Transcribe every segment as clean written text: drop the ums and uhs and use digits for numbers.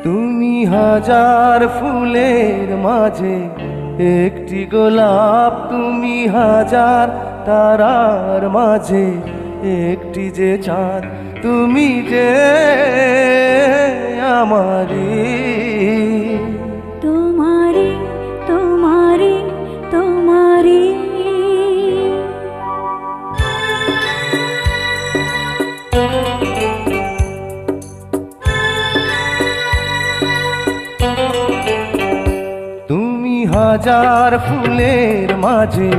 তুমি হাজার ফুলের মাঝে একটি গোলাপ, তুমি হাজার তারার মাঝে একটি যে চাঁদ, তুমি যে আমারি। তোমারি তোমারি তোমারি তুমি হাজার ফুলের মাঝে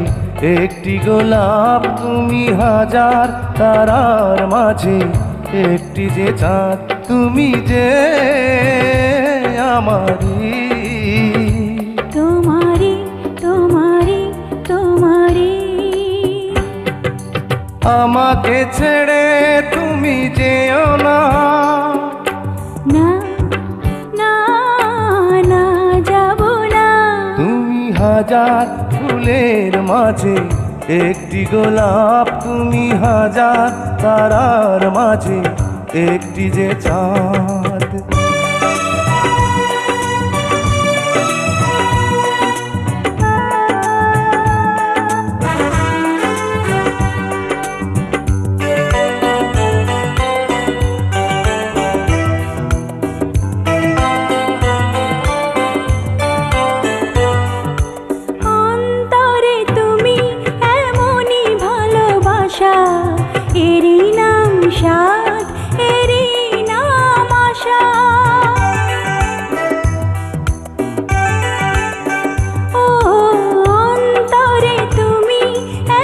একটি গোলাপ, তুমি হাজার তারার মাঝে একটি যে চাঁদ, তুমি যে আমারি। তোমারি তোমারি তোমারি আমাকে ছেড়ে তুমি যেও না, না না না যাব না। তুমি হাজার ফুলের মাঝে একটি গোলাপ, তুমি হাজার তারার মাঝে একটি যে চাঁদ। অন্তরে তুমি এমনই ভালোবাসা, এরই নাম সাধ, এরই নাম আশা। ও অন্তরে তুমি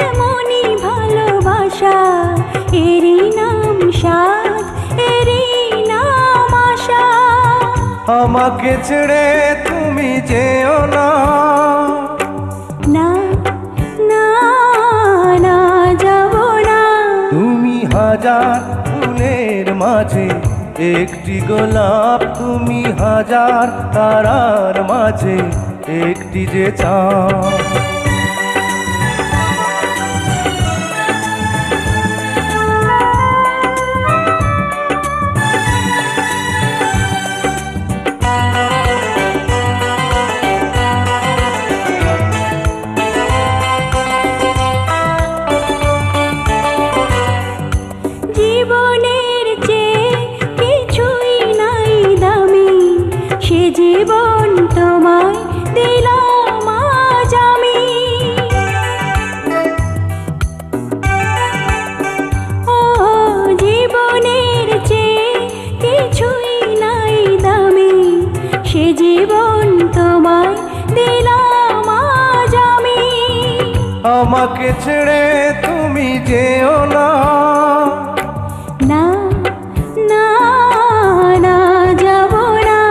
এমনই ভালোবাসা, এরই নাম সাধ, এরই নাম আশা। আমাকে ছেড়ে তুমি যেও না, না না না যাব না। তুমি হাজার ফুলের মাঝে একটি গোলাপ, তুমি হাজার তারার মাঝে একটি যে চাঁদ। জীবনের চেয়ে কিছুই নাই দামি, সে জীবন তোমায় দিলাম আজ আমি। ও জীবনের চেয়ে কিছুই নাই দামি, সে জীবন তোমায় দিলাম আজ আমি। আমাকে ছেড়ে তুমি যেও না, না না না যাব না।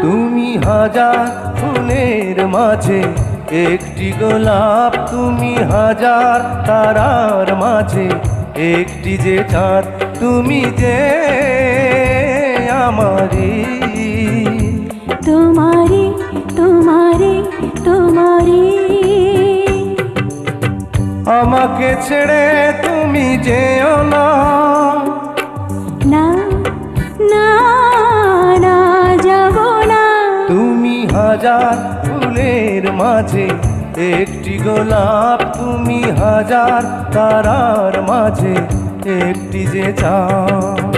তুমি হাজার ফুলের মাঝে একটি গোলাপ, তুমি হাজার তারার মাঝে একটি যে চাঁদ, তুমি যে আমারি। তোমারি তোমারি তোমারি আমাকে ছেড়ে তুমি যেও না, না না না যাব না। তুমি হাজার ফুলের মাঝে একটি গোলাপ, তুমি হাজার তারার মাঝে একটি যে চাঁদ।